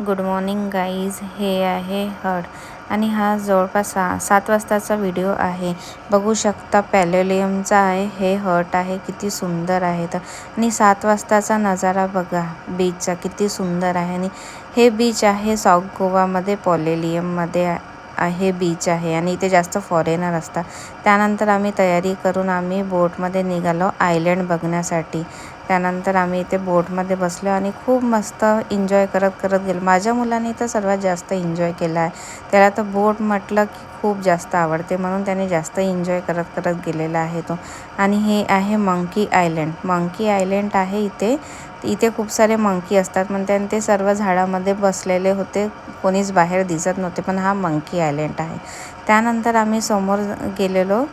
Good morning guys. हे आहे हट आणि हा जवळपास 7 वाजताचा व्हिडिओ आहे. बघू शकता पॅलेलियमचा आहे हे हट आहे. किती सुंदर आहे तर आणि 7 वाजताचा नजारा बघा बीचचा किती सुंदर आहे. आणि हे बीच आहे साऊथ गोवामध्ये पॅलेलियममध्ये आहे बीच आहे आणि इथे जास्त फॉरेनर असतात. त्यानंतर आम्ही तयारी करून आम्ही बोटमध्ये निघालो आयलँड बघण्यासाठी. त्यानंतर आम्ही इथे बोटमध्ये बसलो आणि खूप मस्त एन्जॉय करत गेलो. माझ्या मुलाने तर सर्वात जास्त एन्जॉय केला आहे. त्याला तर बोट म्हटलं की खूप जास्त आवडते म्हणून त्याने जास्त एन्जॉय करत गेलेला आहे तो. आणि हे आहे मंकी आयलँड. मंकी आयलँड आहे इथे खूप सारे मंकी असतात म्हणते आणि ते सर्व झाडामध्ये बसलेले होते. कोणीच बाहेर दिसत नव्हते पण हा मंकी आयलँड आहे. त्यानंतर आम्ही समोर गेलेलो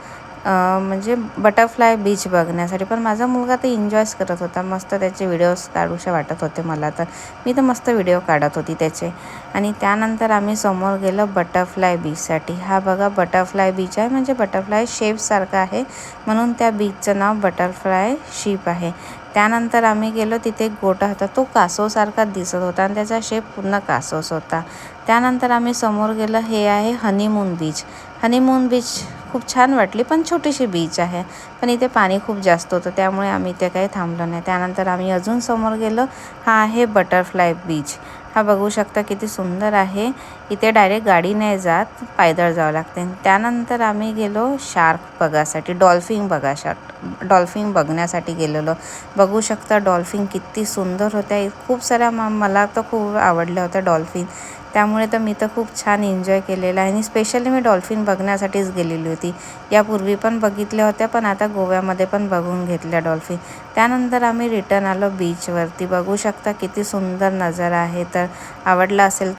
म्हणजे बटरफ्लाय बीच बघण्यासाठी. पण माझा मुलगा तर एन्जॉयच करत होता. मस्त त्याचे व्हिडिओज काढूशे वाटत होते मला तर. मी तर मस्त व्हिडिओ काढत होती त्याचे. आणि त्यानंतर आम्ही समोर गेलो बटरफ्लाय बीचसाठी. हा बघा बटरफ्लाय बीच आहे म्हणजे बटरफ्लाय शेपसारखा आहे म्हणून त्या बीचचं नाव बटरफ्लाय शिप आहे. त्यानंतर आम्ही गेलो तिथे एक गोटा होता. तो कासवसारखा दिसत होता आणि त्याचा शेप पूर्ण कासवच होता. त्यानंतर आम्ही समोर गेलो. हे आहे हनीमून बीच. हनीमून बीच खूप छान वाटली पण छोटीशी बीच आहे. पण इथे पाणी खूप जास्त होतं त्यामुळे आम्ही इथे काही थांबलो नाही. त्यानंतर आम्ही अजून समोर गेलो. हा आहे बटरफ्लाय बीच. हा बघू शकता किती सुंदर आहे. इथे डायरेक्ट गाडी नाही जात, पायदळ जावं लागते. त्यानंतर आम्ही गेलो शार्क बघासाठी, डॉल्फिन बघण्यासाठी गेलेलो. बघू शकता डॉल्फिन किती सुंदर होत्या. खूप साऱ्या मला तर खूप आवडल्या होत्या डॉल्फिन. त्यामुळे तर मी तर खूप छान एन्जॉय केलेला आहे आणि स्पेशली मी डॉल्फिन बघण्यासाठीच गेलेली होती. यापूर्वी पण बघितल्या होत्या पण आता गोव्यामध्ये पण बघून घेतल्या डॉल्फिन. त्यानंतर आम्ही रिटर्न आलो बीचवरती. बघू शकता किती सुंदर नजारा आहे. तर आवडला असेल